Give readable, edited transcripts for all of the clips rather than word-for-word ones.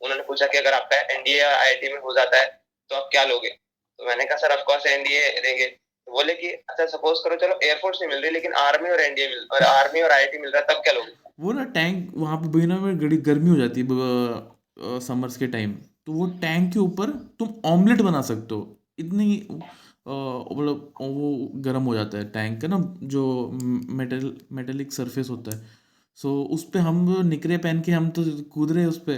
उन्होंने पूछा कि अगर आपका एनडीए या आईआईटी में हो जाता है तो आप क्या लोगे? तो मैंने कहा सर ऑफ कोर्स एनडीए लेंगे। तो बोले कि अच्छा सपोज करो चलो एयरफोर्स नहीं मिल रही लेकिन आर्मी और एनडीए मिल और आर्मी और आईआईटी मिल रहा है तब क्या लोगे? वो ना टैंक वहाँ पे बिना में गड़ी गर्मी हो जाती है समर्स के टाइम, तो वो टैंक के ऊपर तुम ऑमलेट बना सकते हो। इतनी मतलब वो गर्म हो जाता है टैंक का ना, जो मेटेलिक सरफेस होता है। सो उस पे हम निकरे पहन के हम तो कूद रहे हैं उस पे।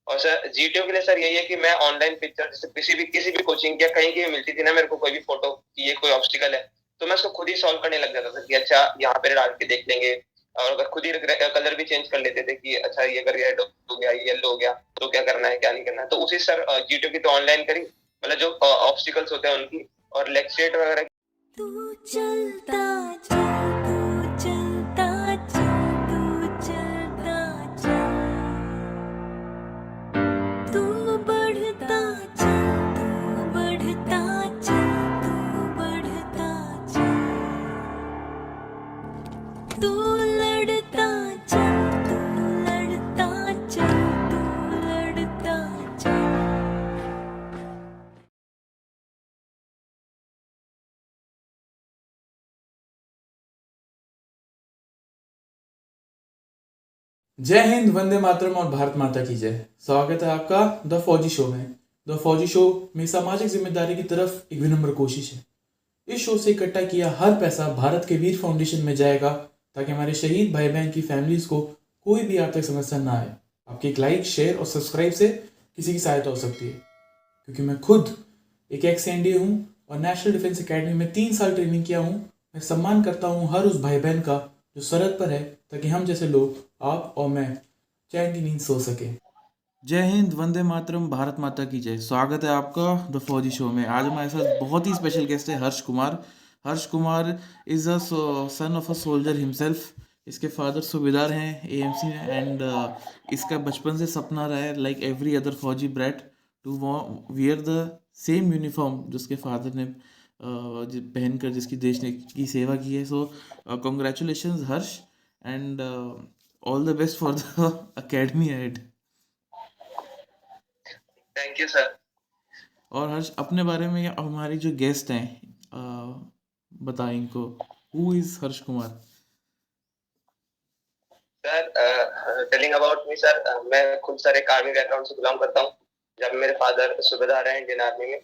और सर जीटीओ के लिए सर यही है कि मैं ऑनलाइन पिक्चर जैसे किसी भी कोचिंग या कहीं की भी मिलती थी ना मेरे को कोई भी फोटो कि ये कोई ऑब्स्टिकल है तो मैं उसको खुद ही सॉल्व करने लग जाता था कि अच्छा यहाँ पे डाल के देख लेंगे। और अगर खुद ही कलर भी चेंज कर लेते थे कि अच्छा ये अगर रेड हो गया येलो हो गया तो क्या करना है क्या नहीं करना है। तो उसी सर जीटीओ की तो ऑनलाइन करी मतलब जो ऑब्स्टिकल्स होते हैं उनकी और लेक्चरेट वगैरह। तू चलता चल तू चलता चल तू चलता चल तू बढ़ता चल तू बढ़ता चल तू बढ़ता चल तू लड़ता चल तू लड़ता चल तू लड़ता चल। जय हिंद, वंदे मातरम और भारत माता की जय। स्वागत है आपका द फौजी शो में। द फौजी शो में सामाजिक जिम्मेदारी की तरफ एक विनम्र कोशिश है। इस शो से इकट्ठा किया हर पैसा भारत के वीर फाउंडेशन में जाएगा, ताकि हमारे शहीद भाई बहन की फैमिलीज को कोई भी आर्थिक समस्या ना आए। आपके एक लाइक, शेयर और सब्सक्राइब से किसी की सहायता हो सकती है, क्योंकि मैं खुद एक एक्स एनडीए हूँ और नेशनल डिफेंस एकेडमी में 3 साल ट्रेनिंग किया हूँ। मैं सम्मान करता हूँ हर उस भाई बहन का जो सरहद पर है, ताकि हम जैसे लोग, आप और मैं, चैन की नींद सो सके। जय हिंद, वंदे मातरम, भारत माता की जय। स्वागत है आपका द फौजी शो में। आज हमारे साथ बहुत ही स्पेशल गेस्ट है Harsh Kumar. Harsh Kumar is a son of a soldier himself. इसके फादर सूबेदार हैं एएमसी में, एंड इसका बचपन से सपना रहा है, लाइक एवरी अदर फौजी brat, to wear the same uniform जो उसके फादर ने पहनकर जिसकी देश ने की सेवा की है। So congratulation Harsh, and all the best for the academy head. Thank you sir. और हर्ष, अपने बारे में हमारी जो गेस्ट हैं बताएं इनको, who is Harsh Kumar? Sir telling about me sir मैं खुद सर एक आर्मी बैकग्राउंड से बिलोंग करता हूँ। जब मेरे फादर सूबेदार हैं इंडियन आर्मी में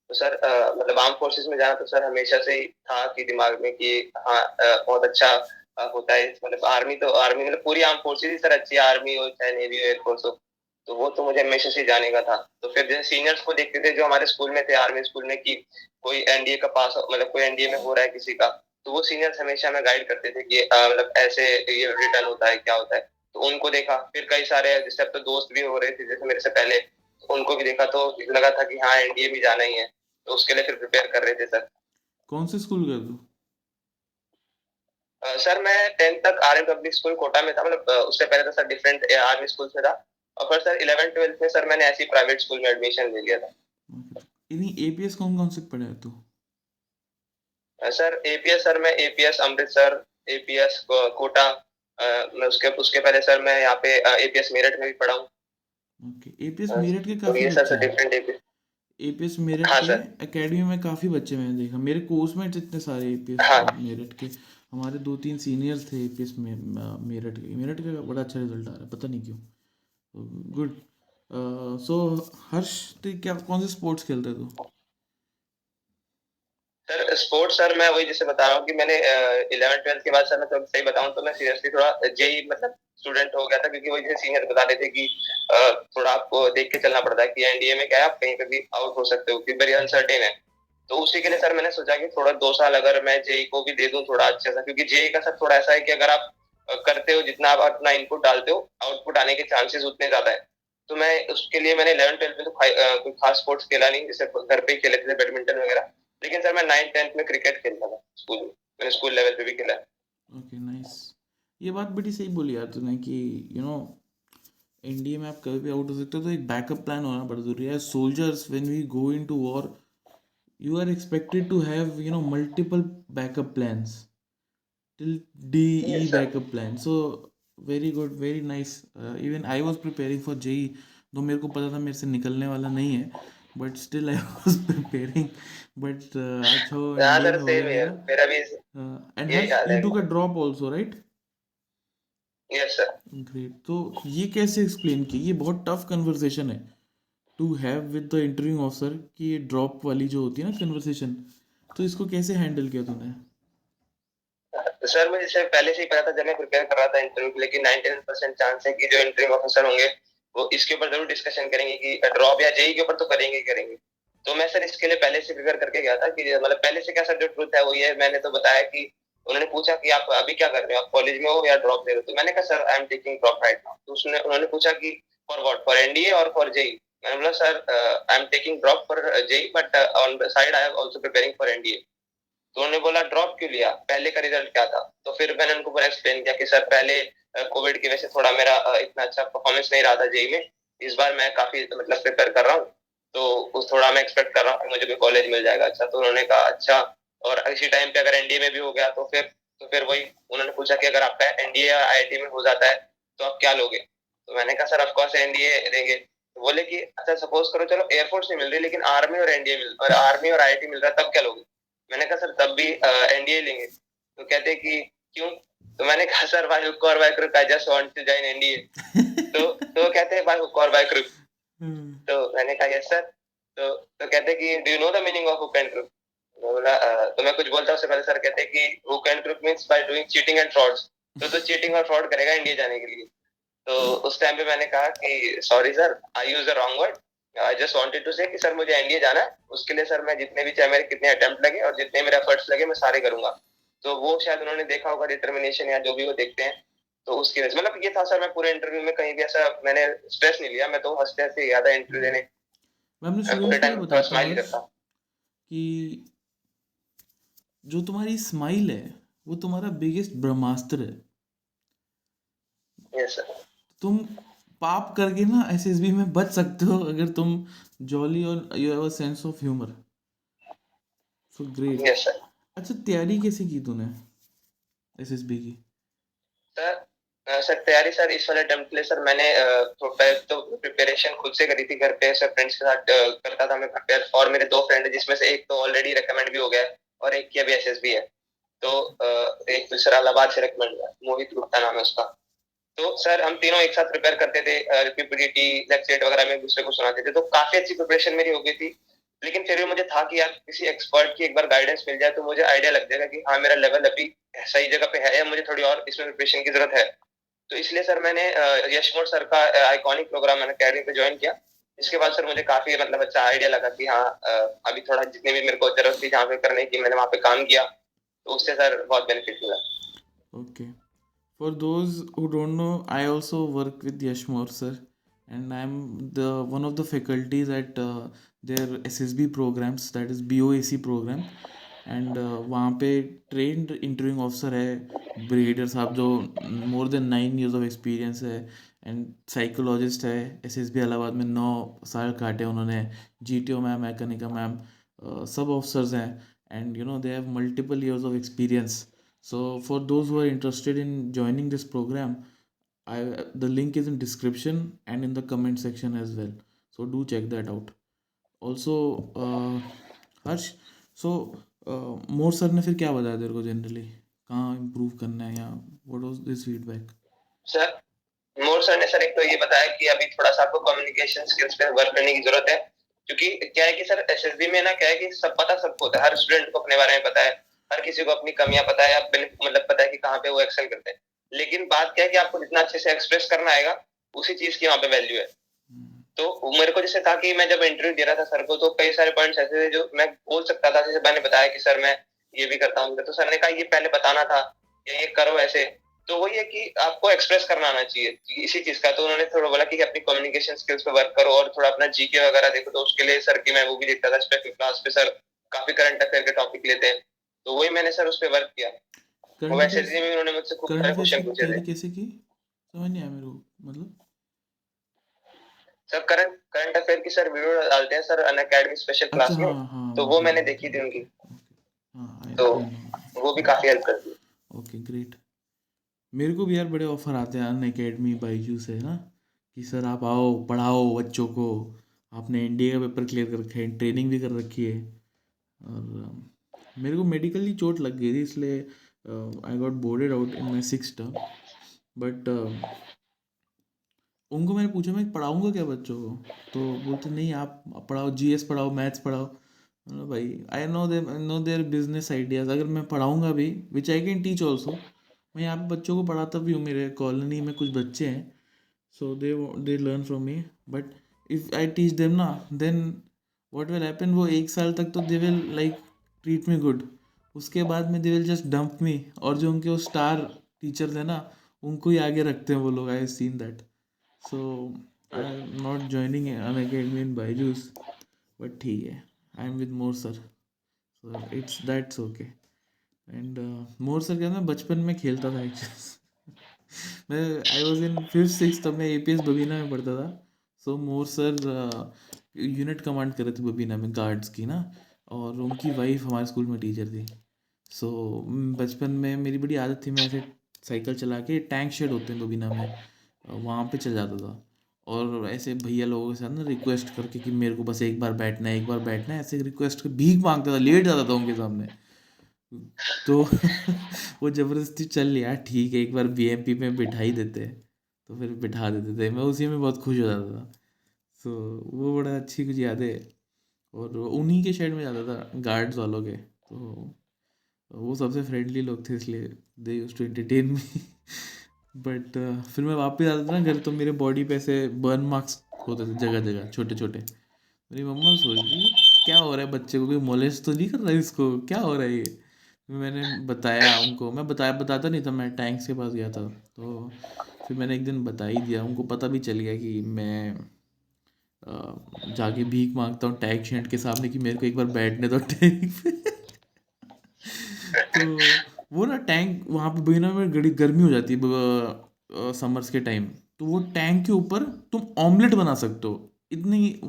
तो सर मतलब आर्म फोर्सेस में जाना तो सर हमेशा से ही था कि दिमाग में कि हाँ बहुत अच्छा होता है मतलब आर्मी तो आर्मी मतलब पूरी आर्म फोर्सेस ही सर अच्छी है, आर्मी हो चाहे नेवी हो एयरफोर्स हो। तो वो तो मुझे हमेशा से जाने का था। तो फिर जैसे सीनियर्स को देखते थे जो हमारे स्कूल में थे आर्मी स्कूल में कि कोई एनडीए का पास मतलब कोई एनडीए में हो रहा है किसी का तो वो सीनियर्स हमेशा हमें गाइड करते थे कि मतलब ऐसे ये रिटर्न होता है क्या होता है। तो उनको देखा फिर कई सारे जैसे अब तो दोस्त भी हो रहे थे जैसे मेरे से पहले तो उनको भी देखा तो लगा था कि हाँ एनडीए में जाना ही है। तो उसके लिए फिर प्रिपेयर कर रहे थे सर। कौन से स्कूल गए तू? सर मैं 10th तक आर्मी पब्लिक स्कूल कोटा में था मतलब उससे पहले तो सर डिफरेंट आर्मी स्कूल में था। और फिर सर 11th 12th में सर मैंने ऐसी प्राइवेट स्कूल में एडमिशन ले लिया था। इन्हीं एपीएस कौन कौन से पढ़े है तू? सर एपीएस सर मैं एपीएस अमृतसर एपीएस कोटा मैं उसके उसके पहले सर मैं यहाँ पे एपीएस मेरठ में भी पढ़ा हूँ। ओके, एपीएस मेरठ के तो काफ़ी ये बच्चे सर हैं। Different APS. एपीएस मेरठ हाँ के सर। एकेडमी में काफ़ी बच्चे मैंने देखा, मेरे कोर्स में जितने सारे एपीएस हाँ मेरठ के। हमारे 2-3 सीनियर्स थे एपीएस में। मेरठ का बड़ा अच्छा रिजल्ट आ रहा है, पता नहीं क्यों। गुड। सो हर्ष, तो क्या कौन से स्पोर्ट्स खेलते तू? सर स्पोर्ट्स सर मैं वही जैसे बता रहा हूँ कि मैंने 11th 12th के बाद सर मैं तो सही बताऊँ तो मैं सीरियसली थोड़ा जेई मतलब स्टूडेंट हो गया था क्योंकि वही जैसे सीनियर बता रहे थे कि थोड़ा आपको देख के चलना पड़ता है कि एनडीए में क्या है आप कहीं पे भी आउट हो सकते हो क्योंकि वेरी अनसर्टेन है। तो उसी के लिए सर मैंने सोचा कि थोड़ा 2 साल अगर मैं जेई को भी दे दूं थोड़ा अच्छा सा क्योंकि जेई का सर थोड़ा ऐसा है कि अगर आप करते हो जितना आप अपना इनपुट डालते हो आउटपुट आने के चांसेस उतने ज्यादा है। तो मैं उसके लिए मैंने 11th 12th में तो कोई खास स्पोर्ट्स खेला नहीं जैसे घर पे ही खेले थे बैडमिंटन वगैरह। लेकिन सर मैं 9th 10th में क्रिकेट खेलता था स्कूल में मैंने स्कूल लेवल पे भी खेला है। Okay, nice. ये बात बड़ी सही बोली यार तूने कि यू नो इंडिया में आप कभी भी आउट हो सकते हो, तो एक बैकअप प्लान होना बड़ा जरूरी है। Soldiers, when we go into war, you are expected to have multiple backup plans till DE yes sir. backup plan. So very good, very nice. Even I was preparing for JE, तो मेरे को पता था मेरे से निकलने वाला नहीं है, but still I was preparing, but आज हो हाँ एनडीए सर में हो सेम गया है, मेरा। मेरा भी एंड यही हर्ष, हाल यू है। Took a drop also, right? Yes sir. Great. तो ये कैसे एक्सप्लेन की? ये बहुत टफ कन्वर्सेशन है to have with the interview officer, कि ये ड्रॉप वाली जो होती है ना कन्वर्सेशन, तो इसको कैसे हैंडल किया तूने? सर मुझे इससे पहले से ही पता था जब मैं प्रिपेयर कर रहा था इंटरव्यू के लिए कि 99% चांस है कि जो इंटरव्यू ऑफिसर होंगे वो इसके ऊपर जरूर डिस्कशन करेंगे कि ड्रॉप या जेई के ऊपर तो करेंगे ही करेंगे। तो मैं सर इसके लिए पहले से प्रिपेयर करके गया था कि मतलब पहले से क्या सर जो ट्रूथ है वो ये मैंने तो बताया कि उन्होंने पूछा कि आप अभी क्या कर रहे हो, आप कॉलेज में हो या ड्रॉप ले रहे हो, तो मैंने कहा sir I am taking drop right now. तो उसने उन्होंने पूछा कि फॉर व्हाट, फॉर एनडीए और फॉर जेई? मैंने बोला sir I am taking drop for JEE but on the side I am also preparing for NDA. तो उन्होंने बोला ड्रॉप क्यों लिया, पहले का रिजल्ट क्या था? तो फिर मैंने उनको पूरा एक्सप्लेन किया कि सर पहले कोविड की वजह से थोड़ा मेरा इतना अच्छा परफॉर्मेंस नहीं रहा था जेई में, इस बार मैं काफी मतलब प्रिपेयर कर रहा हूँ, तो उस थोड़ा मैं एक्सपेक्ट कर रहा हूँ कि मुझे भी कॉलेज मिल जाएगा अच्छा। तो उन्होंने कहा अच्छा, और इसी टाइम पे अगर एनडीए में भी हो गया तो फिर वही उन्होंने पूछा कि अगर आपका एनडीए या आईआईटी में हो जाता है तो आप क्या लोगे? तो मैंने कहा सर ऑफकोर्स एनडीए देंगे। तो बोले कि अच्छा सपोज करो चलो एयरफोर्स नहीं मिल रही लेकिन आर्मी और एनडीए मिल और आर्मी और आईआईटी मिल रहा है तब क्या लोगे? मैंने कहा सर तब भी एनडीए लेंगे। तो कहते कि क्यों? तो मैंने कहा सर बाय हुक और by crook I just want to join NDA. तो कहते हैं बाय हुक और बाय क्रुक। तो मैंने कहा यस सर। तो कहते कि do you know the meaning of hook and crook? मैं बोला तो मैं कुछ बोलता उससे पहले सर कहते कि hook and crook means by doing cheating and frauds. तो चीटिंग और फ्रॉड करेगा इंडिया जाने के लिए। तो उस टाइम पे मैंने कहा कि sorry sir I use the wrong word, I just wanted to say कि सर मुझे एनडीए जाना है, उसके लिए सर मैं जितने भी चाहे मेरे कितने अटेम्प्ट लगे और जितने मेरे एफर्ट्स लगे मैं सारे करूंगा। तो वो शायद उन्होंने देखा होगा डिटर्मिनेशन या जो भी वो देखते हैं, तो उसकी वजह से मतलब ये था सर। मैं पूरे इंटरव्यू में कहीं भी ऐसा मैंने स्ट्रेस नहीं लिया, मैं तो हंसते हंसते गया था इंटरव्यू देने। मैं अपने मैं पूरे स्टूडेंट्स को ये टाइम थोड़ा बताता हूँ स्माइल हर्ष, करता। कि जो तुम्हारी स्माइल है वो तुम्हारा बिगेस्ट ब्रह्मास्त्र है। Yes sir. तुम पाप करके ना एसएसबी में बच सकते हो अगर तुम जॉली और you have a sense of humour. So great. Yes sir. अच्छा, तैयारी कैसे की तूने एसएसबी की? सर सर तैयारी सर इस वाले अटेम्प्ट के लिए सर मैंने तो प्रिपरेशन खुद से करी थी घर पे, सर फ्रेंड्स के साथ करता था मैं प्रिपेयर। और मेरे दो फ्रेंड जिसमें से एक तो ऑलरेडी रिकमेंड भी हो गया है और एक की अभी एसएसबी है। तो एक दूसरा इलाहाबाद से रिकमेंड हुआ, मोहित गुप्ता नाम है उसका। तो सर हम तीनों एक साथ प्रिपेयर करते थे, पीपीटी लेक्चर वगैरह में एक दूसरे को सुनाते थे, तो काफी अच्छी प्रिपरेशन मेरी हो गई थी। लेकिन फिर भी मुझे था कि यार किसी एक्सपर्ट की एक बार गाइडेंस मिल जाए तो मुझे आइडिया लग जाएगा कि हाँ मेरा लेवल अभी सही जगह पे है या मुझे थोड़ी और इसमें प्रिपरेशन की जरूरत है। तो इसलिए सर मैंने यशमोर सर का आइकॉनिक प्रोग्राम मैंने अकेडमी पे ज्वाइन किया। इसके बाद सर मुझे काफी मतलब अच्छा आइडिया लगा कि हाँ अभी थोड़ा जितने भी मेरे को जरूरत थी जहाँ पे करने की मैंने वहाँ पे काम किया, तो उससे सर बहुत बेनिफिट मिला। Okay. For those who don't know, I also work with Yashmore sir, and I'm the one of the faculties at their SSB programs, that is BOAC program. And वहाँ पे ट्रेंड इंटरव्यूइंग ऑफिसर है brigadier साहब, जो more than 9 years of experience है, and psychologist है। SSB Allahabad में 9 साल काटे उन्होंने। जीटीओ मैम, मैकेनिका मैम, सब ऑफिसर्स हैं, and you know they have multiple years of experience. So for those who are interested in joining this program, the link is in description and in the comment section as well. So do check that out. Also, Harsh, so more sir ने फिर क्या बताया तेरे को generally, कहाँ improve करना है, या what was this feedback? Sir more sir ने सर एक तो ये बताया कि अभी थोड़ा सा आपको कम्युनिकेशन स्किल्स पे वर्क करने की जरूरत है, क्योंकि क्या है कि सर एसएसबी में ना क्या है कि सब पता सबको होता है, हर स्टूडेंट को अपने बारे में पता है, हर किसी को अपनी कमियां पता है, मतलब पता है कि कहाँ पे वो एक्सेल करते हैं। लेकिन बात क्या है कि आपको जितना अच्छे से एक्सप्रेस करना आएगा उसी चीज की वहाँ पे वैल्यू है। तो मेरे को जैसे था कि मैं जब इंटरव्यू दे रहा था सर को तो कई सारे पॉइंट्स ऐसे थे जो मैं बोल सकता था, जैसे मैंने बताया कि सर मैं ये भी करता हूँ, तो सर ने कहा ये पहले बताना था या ये करो ऐसे। तो वही है कि आपको एक्सप्रेस करना आना चाहिए इसी चीज का। तो उन्होंने थोड़ा बोला कि अपनी कम्युनिकेशन स्किल्स पे वर्क करो और थोड़ा अपना जीके वगैरह देखो। तो उसके लिए सर की मैं वो भी देखता था, स्पेशल क्लास पे सर काफी करंट अफेयर के टॉपिक लेते हैं, तो वही मैंने सर उस पर वर्क किया। करंट वो अफेयर्स, एसएससी में उन्होंने मुझसे खूब करंट सारे अफेयर्स क्वेश्चन की पूछे तैयारी थे। कैसे की, समझ नहीं आया मेरे को, मतलब? सर करंट अफेयर की सर वीडियो डालते हैं सर अनअकैडमी स्पेशल अच्छा, क्लास में, हाँ हाँ, तो वो मैंने देखी थी उनकी, हाँ, तो आई नो। वो भी काफी हेल्प करती है। Okay, great. मेरे को भी यार बड़े ऑफर आते हैं अन अकेडमी, बाईजू से ना, कि सर आप आओ पढ़ाओ बच्चों को, आपने एनडीए का पेपर क्लियर कर रखा है, ट्रेनिंग भी कर रखी है। और मेरे को मेडिकली चोट लग गई थी, इसलिए I got boarded out in my 6th term. But उनको मैंने पूछा मैं पढ़ाऊँगा क्या बच्चों को, तो बोलते नहीं आप पढ़ाओ, जीएस पढ़ाओ, मैथ्स पढ़ाओ। मैंने भाई I know their business ideas, अगर मैं पढ़ाऊँगा भी विच आई कैन टीच ऑल्सो। मैं यहाँ पे बच्चों को पढ़ाता भी हूँ, मेरे कॉलोनी में कुछ बच्चे हैं, so they learn from me. But if I teach them ना, then what will happen, वो 1 साल तक तो they will like treat me good, उसके बाद में they will just dump me, और जो उनके वो स्टार टीचर्स हैं ना उनको ही आगे रखते हैं वो लोग। I have seen that, so I am not joining an academy in Byju's, but ठीक है, I am with Mor sir, so it's that's okay. And Mor sir क्या, मैं बचपन में खेलता था मैं I was in 5th 6th, तब मैं एपीएस बबीना में पढ़ता था। सो मोर सर यूनिट कमांड कर रहे थे बबीना में गार्ड्स की ना, और उनकी वाइफ हमारे स्कूल में टीचर थी। सो बचपन में मेरी बड़ी आदत थी, मैं ऐसे साइकिल चला के, टैंक शेड होते हैं बबीना में, वहाँ पे चल जाता था, और ऐसे भैया लोगों के साथ ना रिक्वेस्ट करके कि मेरे को बस एक बार बैठना है, एक बार बैठना है, ऐसे रिक्वेस्ट कर भीख मांगता था, लेट जाता था उनके सामने। तो वो ज़बरदस्ती चल लिया, ठीक है एक बार बीएमपी में बिठा ही देते, तो फिर बिठा देते थे, मैं उसी में बहुत खुश हो जाता था। सो वो बड़ा अच्छी कुछ यादें है, और उन्हीं के शेड में जाता था गार्ड्स वालों के, तो वो सबसे फ्रेंडली लोग थे, इसलिए they used to entertain me. But फिर मैं वापस आता था ना घर, तो मेरे बॉडी पे ऐसे बर्न मार्क्स होते थे जगह जगह छोटे छोटे। मेरी मम्मा सोच रही है क्या हो रहा है बच्चे को, कोई मोलेस्ट तो नहीं कर रहा है इसको, क्या हो रहा है ये। फिर मैंने बताया उनको, मैं बताता नहीं था, मैं टैंक्स के पास गया था, तो फिर मैंने एक दिन बता ही दिया, उनको पता भी चल गया कि मैं जाके भीख मांगता हूँ टैंक शेड के सामने, कि मेरे को एक बार बैठने दो टैंक पे। तो वो ना टैंक वहाँ पे बिना में गर्मी हो जाती है समर्स के टाइम, तो वो टैंक के ऊपर तुम ऑमलेट बना सकते हो, इतनी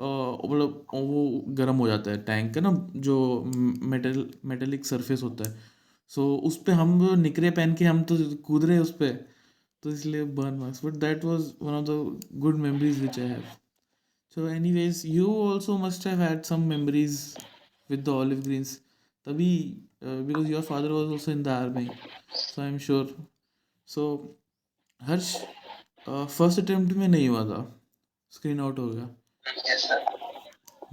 मतलब वो गर्म हो जाता है टैंक का ना, जो मेटेलिक सरफेस होता है। सो उस पे हम निकरे पहन के हम तो कूद रहे उस पे, तो इसलिए burn marks, but that was one of the good memories which I have. So anyways you also must have had some memories with the olive greens, तभी because your father was also in the army, so I'm sure. So Harsh first attempt में नहीं हुआ था, screen out हो गया, yes sir.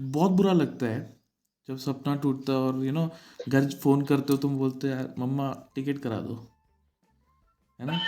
बहुत बुरा लगता है जब सपना टूटता है, और घर फ़ोन करते हो तुम, बोलते यार मम्मा टिकट करा दो, है ना।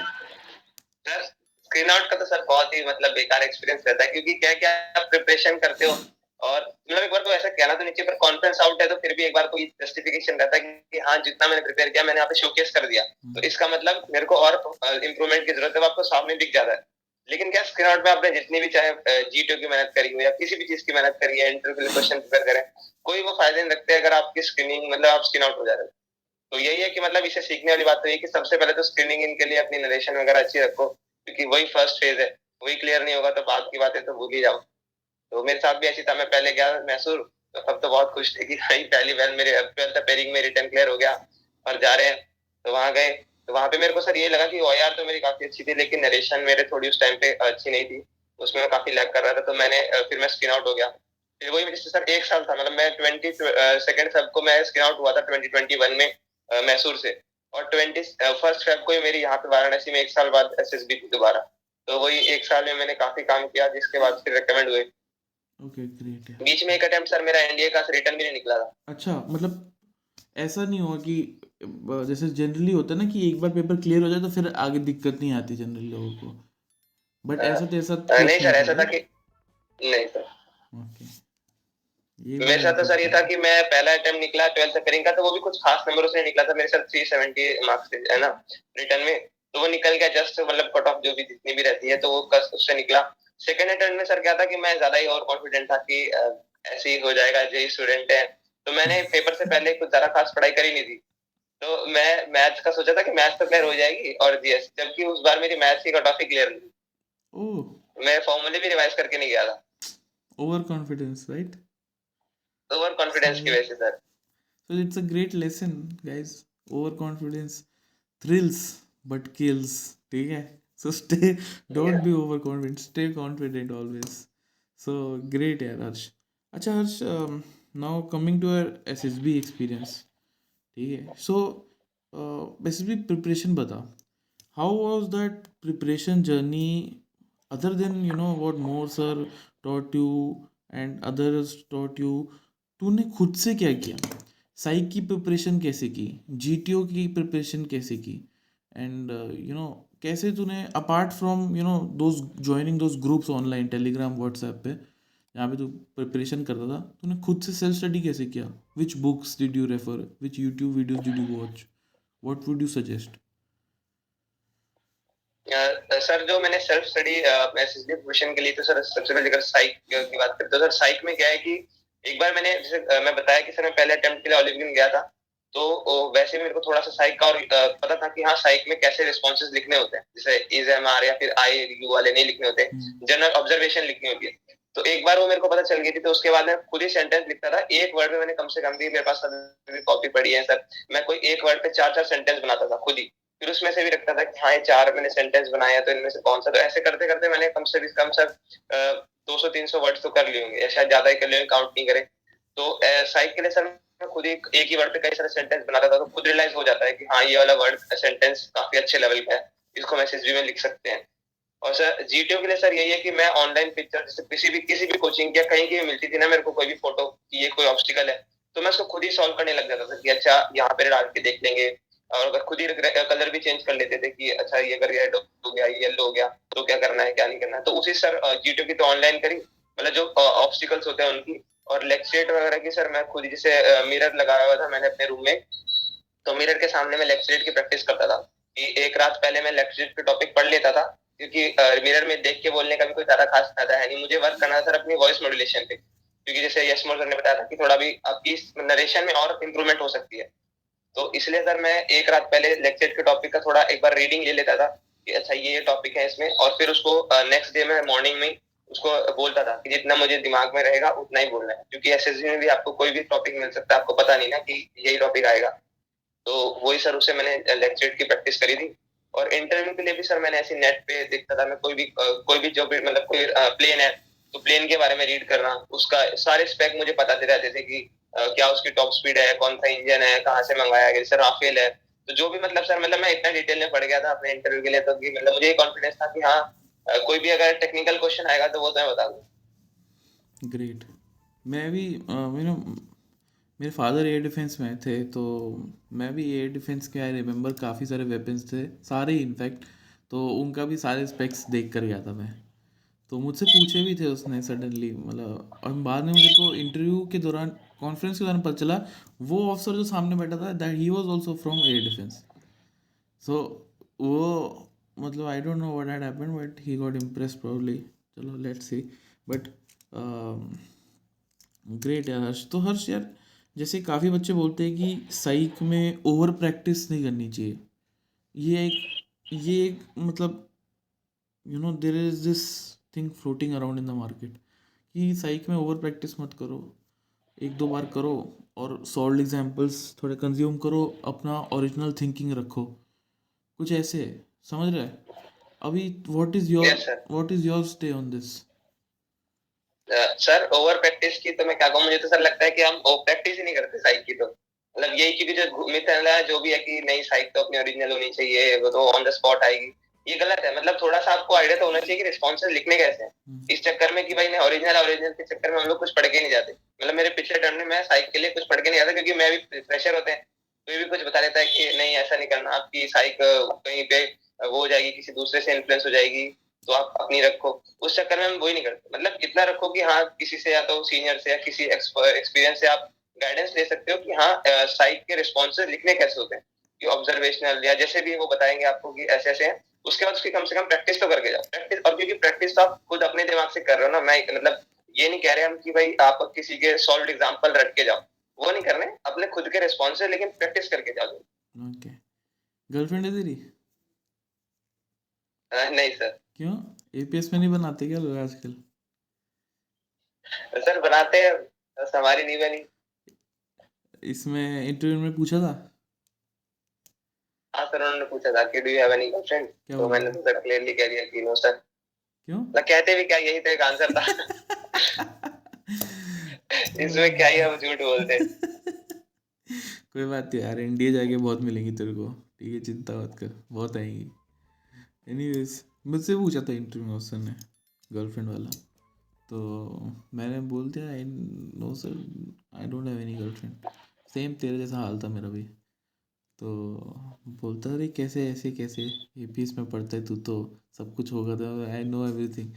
सर स्क्रीन आउट का तो सर बहुत ही मतलब बेकार एक्सपीरियंस रहता है, क्योंकि क्या क्या आप प्रिपरेशन करते हो, और मतलब एक बार तो ऐसा कहना तो नीचे पर कॉन्फ्रेंस आउट है, तो फिर भी एक बार कोई जस्टिफिकेशन रहता है कि हाँ जितना मैंने प्रिपेयर किया मैंने यहाँ पे शोकेस कर दिया, तो इसका मतलब मेरे को और इम्प्रूवमेंट की जरूरत है, वो आपको सामने दिख जाता है। लेकिन क्या स्क्रीन आउट में आपने जितनी भी चाहे जीटीओ की मेहनत करी हो या किसी भी चीज की मेहनत करी है, इंटरव्यू के लिए क्वेश्चन प्रिपेयर करें, कोई वो फायदे नहीं रखते अगर आपकी स्क्रीनिंग मतलब आप स्क्रीन आउट हो जा रहे हो। तो यही है कि मतलब इसे सीखने वाली बात तो ये कि सबसे पहले तो स्क्रीनिंग इनके लिए अपनी नरेशन वगैरह अच्छी रखो, क्योंकि वही फर्स्ट फेज है, वही क्लियर नहीं होगा तो बाद की बातें तो भूल ही जाओ। तो मेरे साथ भी ऐसी था, मैं पहले गया मैसूर, तो सब तो बहुत खुश थे कि भाई पहली बार मेरे 12th पेयरिंग में रिटर्न क्लियर हो गया और जा रहे हैं। तो वहां गए, तो वहां पे मेरे को सर ये लगा कि ओआईआर तो मेरी काफी अच्छी थी, लेकिन नरेशन मेरे थोड़ी उस टाइम पे अच्छी नहीं थी, उसमें मैं काफी लैग कर रहा था, तो मैंने फिर मैं स्क्रीन आउट हो गया। फिर वही मेरे से सर 1 साल था, मतलब मैं 22 फेब को मैं स्क्रीन आउट हुआ था 2021 में मैसूर से, और 21 फेब को ही मेरी यहाँ पे वाराणसी में 1 साल बाद एसएसबी थी दोबारा। तो वही 1 साल में मैंने काफी काम किया, जिसके बाद फिर रिकमेंड हुए। ओके ग्रेट है। बीच में एक अटेम्प्ट सर मेरा एनडीए का रिटर्न भी नहीं निकला था। अच्छा, मतलब ऐसा नहीं हुआ कि जैसे जनरली होता है ना कि एक बार पेपर क्लियर हो जाए तो फिर आगे दिक्कत नहीं आती जनरली लोगों को, बट ऐसा तो ऐसा नहीं केस सर, नहीं ऐसा था, था कि नहीं सर, ओके, ये मेरे साथ तो सर ये था कि मैं पहला अटेम्प्ट निकला 12th पेयरिंग का, तो वो भी कुछ खास नंबरों से निकला था, मेरे साथ 370 मार्क्स थे, है ना, रिटर्न में, तो वो निकल गया जस्ट, मतलब कट ऑफ जो भी जितनी भी रहती है, तो वो उससे निकला। सेकंड अटेम्प्ट में सर क्या था कि मैं ज्यादा ही और कॉन्फिडेंट था कि ऐसे ही हो जाएगा, जेई स्टूडेंट है, तो मैंने पेपर से पहले कुछ ज्यादा खास पढ़ाई करी नहीं थी, तो मैं मैथ्स का सोचा था कि मैथ्स तो क्लियर हो जाएगी, और जीएस, जबकि उस बार मेरी मैथ्स की कट ऑफ ही क्लियर नहीं, ओह, मैं फॉर्मूले भी रिवाइज करके नहीं गया था, over confidence right, over confidence की सही। वजह से sir. So it's a great lesson, guys. Overconfidence thrills but kills. ठीक है, So stay, don't be overconfident. Stay confident always. So great, यार हर्ष. अच्छा हर्ष, now coming to our SSB experience. ठीक है. So SSB preparation बता. How was that preparation journey? Other than what Moore sir taught you and others taught you, तूने खुद से क्या किया? साइक की प्रिपरेशन कैसे की? GTO की प्रिपरेशन कैसे की? एंड कैसे तूने apart from those joining those groups online Telegram WhatsApp पे जहाँ पे तू प्रिपरेशन करता था, तूने खुद से सेल्फ स्टडी कैसे किया? विच books did you refer? Which YouTube videos did you watch? What would you suggest? Sir जो मैंने सेल्फ स्टडी एसएसबी प्रिपरेशन के लिए, तो सर सबसे पहले अगर साइक की बात करें तो सर साइक में क्या है कि एक बार मैंने जैसे मैं बताया कि सर मैं पहले अटेम्प्ट के लिए ओलिवियन गया था, तो वैसे मेरे को थोड़ा सा साइक का और पता था कि हाँ साइक में कैसे रिस्पॉन्सेज लिखने होते हैं, जैसे इज़एमआर या फिर आई यू वाले नहीं लिखने होते, जनरल ऑब्जर्वेशन लिखनी होती है। तो एक बार वो मेरे को पता चल गई थी, तो उसके बाद मैं खुद ही सेंटेंस लिखता था एक वर्ड में। मैंने कम से कम भी, मेरे पास अभी कॉपी पड़ी है सर, मैं कोई एक वर्ड पे 4-4 सेंटेंस बनाता था खुद ही, फिर उसमें से भी रखता था कि हाँ ये 4 मैंने सेंटेंस बनाए हैं, तो इनमें से कौन सा। तो ऐसे करते करते मैंने कम से कम सर 200-300 वर्ड्स तो कर लिए होंगे, या शायद ज्यादा ही कर लिए, काउंट नहीं करे। तो साइक के लिए सर मैं खुद ही एक ही वर्ड पे कई सारे सेंटेंस बनाता था, तो खुद रियलाइज हो जाता है कि हाँ ये वाला वर्ड सेंटेंस काफी अच्छे लेवल का है, इसको हम एसएसबी में लिख सकते हैं। और सर जीटीओ के लिए सर यही है कि मैं ऑनलाइन पिक्चर जैसे किसी भी कोचिंग या कहीं की मिलती थी ना मेरे को कोई भी फोटो कि ये कोई ऑब्स्टिकल है, तो मैं उसको खुद ही सॉल्व करने लग जाता था कि अच्छा यहाँ पे डाल के देख लेंगे। और अगर खुद ही कलर भी चेंज कर लेते थे कि अच्छा ये अगर रेड हो गया, येलो हो गया, तो क्या करना है क्या नहीं करना है। तो उसी सर जीटीओ की तो ऑनलाइन करी, मतलब जो ऑब्स्टिकल्स होते हैं उनकी। और लेक्चरेट वगैरह की सर मैं खुद ही, जैसे मिरर लगाया हुआ था मैंने अपने रूम में, तो मिरर के सामने मैं लेक्चरेट की प्रैक्टिस करता था कि एक रात पहले मैं लेक्चरेट के टॉपिक पढ़ लेता था, क्योंकि मिरर में देख के बोलने का भी कोई ज्यादा खास फायदा है नहीं। मुझे वर्क करना था सर अपनी वॉइस मॉड्यूलेशन पे, क्योंकि जैसे यश मोर सर ने बताया था कि थोड़ा भी आपकी नरेशन में और इम्प्रूवमेंट हो सकती है। तो इसलिए सर मैं एक रात पहले लेक्चर के टॉपिक का थोड़ा एक बार रीडिंग ले लेता था कि अच्छा ये टॉपिक है इसमें, और फिर उसको नेक्स्ट डे में मॉर्निंग में उसको बोलता था कि जितना मुझे दिमाग में रहेगा उतना ही बोलना है, क्योंकि एसएसबी में भी आपको कोई भी टॉपिक मिल सकता है, आपको पता नहीं ना कि यही टॉपिक आएगा। तो वही सर उससे मैंने लेक्चर की प्रैक्टिस करी थी। और इंटरव्यू के लिए भी सर मैंने ऐसे नेट पे देखता था, मैं कोई भी जो भी मतलब कोई प्लेन है तो प्लेन के बारे में रीड करना, उसका सारे स्पेक मुझे बताते रहते थे कि क्या उसकी टॉप स्पीड है, कौन सा इंजन है, कहाँ से मंगाया गया, जैसे राफेल है। तो जो भी मतलब सर मतलब मैं इतना डिटेल में पढ़ गया था अपने इंटरव्यू के लिए, तो कि मतलब मुझे ये कॉन्फिडेंस था कि हाँ कोई भी अगर टेक्निकल क्वेश्चन आएगा तो वो तो मैं बता दूँ। ग्रेट. मैं भी मेरे फादर एयर डिफेंस में थे, तो मैं भी एयर डिफेंस के आई रिमेंबर काफ़ी सारे वेपन्स थे, सारे इनफैक्ट. तो उनका भी सारे स्पेक्स देख कर गया था मैं. तो मुझसे पूछे भी थे उसने सडनली, मतलब, और बाद में मेरे को इंटरव्यू के दौरान, कॉन्फ्रेंस के दौरान पता चला वो ऑफिसर जो सामने बैठा था that he was also from air defence. So वो, मतलब, I don't know what had happened but he got impressed probably. चलो लेट्स सी. बट ग्रेट है हर्ष. तो हर्ष यार, जैसे काफ़ी बच्चे बोलते हैं कि साइक में ओवर प्रैक्टिस नहीं करनी चाहिए. ये एक मतलब there is this thing floating around in the market कि साइक में ओवर प्रैक्टिस मत करो, एक दो बार करो और सॉल्व एग्जाम्पल्स थोड़े कंज्यूम करो, अपना ओरिजिनल थिंकिंग रखो. कुछ ऐसे है, समझ रहे हैं अभी? Yes, sir. What is your stay on this? Sir over practice की तो मैं क्या कहूँ, मुझे तो सर लगता है कि हम प्रैक्टिस ही नहीं करते साइक की। तो मतलब यही, क्योंकि जो मिथ है जो भी है कि नहीं साइक तो अपनी ओरिजिनल होनी चाहिए, वो तो ऑन द स्पॉट आएगी, ये गलत है। मतलब थोड़ा सा आपको आइडिया तो होना चाहिए कि रिस्पॉन्सेज लिखने कैसे हैं। इस चक्कर में कि भाई नहीं ओरिजिनल के चक्कर में हम लोग कुछ पढ़ के नहीं जाते। मतलब मेरे पिछले टर्म में मैं साइक के लिए कुछ पढ़ के नहीं जाता, क्योंकि मैं भी प्रेशर होते हैं, कोई भी कुछ बता देता है कि नहीं ऐसा नहीं करना, आपकी साइक कहीं पे वो हो जाएगी, किसी दूसरे से इन्फ्लुएंस हो जाएगी, तो आप अपनी रखो। उस चक्कर में हम वही नहीं करते। मतलब इतना रखो कि हाँ किसी से, या तो सीनियर से या किसी एक्सपीरियंस से आप गाइडेंस ले सकते हो कि हाँ साइट के रिस्पॉन्सेज लिखने कैसे होते हैं, कि ऑब्जर्वेशनल या जैसे भी वो बताएंगे आपको कि ऐसे ऐसे हैं। उसके बाद उसकी कम से कम प्रैक्टिस तो करके जाओ। प्रैक्टिस, और क्योंकि प्रैक्टिस तो आप खुद अपने दिमाग से कर रहे हो ना, मैं मतलब ये नहीं कह रहे हम कि भाई आप किसी के सॉल्व एग्जाम्पल रट के जाओ, वो नहीं करने, अपने खुद के रिस्पॉन्सेज लेकिन प्रैक्टिस करके जाओ। ओके. गर्लफ्रेंड है तेरी? नहीं सर। क्यों? एपीएस में नहीं बनाते क्या लोग आजकल? सर बनाते हैं, बस हमारी नहीं बनी। इसमें इंटरव्यू में पूछा था? हाँ सर, उन्होंने पूछा था कि do you have any girlfriend, क्या तो बोला? मैंने तो सर क्लियरली कह दिया कि नो सर। क्यों? मतलब कहते भी क्या, यही तो एक आंसर था। इसमें क्या ही हम झूठ बोलते। कोई बात नहीं यार, इंडिया जाके बहुत मिलेंगी तेरे को, ठीक है, चिंता मत कर, बहुत आएंगी। एनीवेज, मुझसे पूछा था इंटरव्यू में उसने ने, गर्लफ्रेंड वाला, तो मैंने बोल दिया I know sir, I don't have any girlfriend. Same तेरे जैसा हाल था मेरा भी। तो बोलता अरे कैसे ऐसे कैसे, एपीएस में पढ़ता है तू तो, सब कुछ होगा, तो आई नो एवरीथिंग।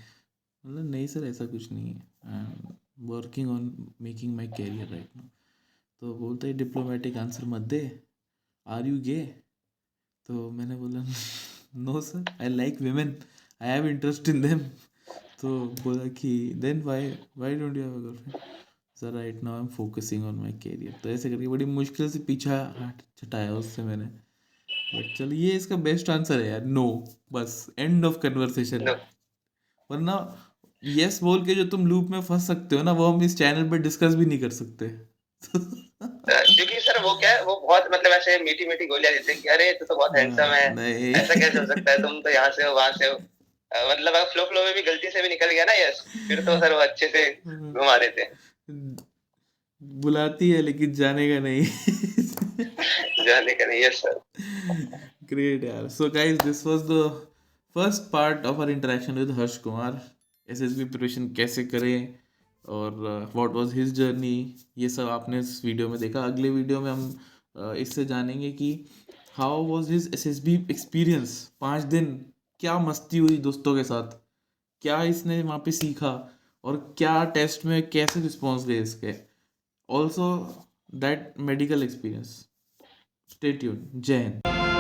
मतलब नहीं सर, ऐसा कुछ नहीं है, I am working on making my career right now. तो बोलता है डिप्लोमेटिक आंसर मत दे, आर यू गे? तो मैंने बोला no sir, I like women, I have interest in them. तो बोला कि then why don't you have a girlfriend? Sir right now I am focusing on my career. तो ऐसे करके बड़ी मुश्किल से पीछा हट छटाया उससे मैंने। बट चल, ये इसका बेस्ट आंसर है यार, नो, बस एंड ऑफ कन्वर्सेशन। नो, वरना यस बोल के जो तुम लूप में फंस सकते हो ना, वो हम इस चैनल पे डिस्कस भी नहीं कर सकते। क्योंकि सर वो क्या है, वो बहुत मतलब ऐसे मीठी मीठी गोलियां देते हैं कि अरे तू तो बहुत हैंडसम है, नहीं ऐसा कैसे हो सकता है, तुम तो यहाँ से हो वहां से हो। मतलब अगर फ्लो फ्लो में भी गलती से भी निकल गया ना यस, फिर तो सर वो अच्छे से घुमा देते हैं। बुलाती है लेकिन जाने का नहीं। जाने का नहीं, यस सर। Great यार. So guys, this was the first part of our interaction with Harsh Kumar. SSB preparation कैसे करें और व्हाट वाज हिज जर्नी, ये सब आपने इस वीडियो में देखा। अगले वीडियो में हम इससे जानेंगे कि how was his SSB experience. 5 दिन क्या मस्ती हुई दोस्तों के साथ, क्या इसने वहाँ पे सीखा, और क्या टेस्ट में कैसे रिस्पॉन्स गए इसके। Also that medical experience. Stay tuned. जय हिंद।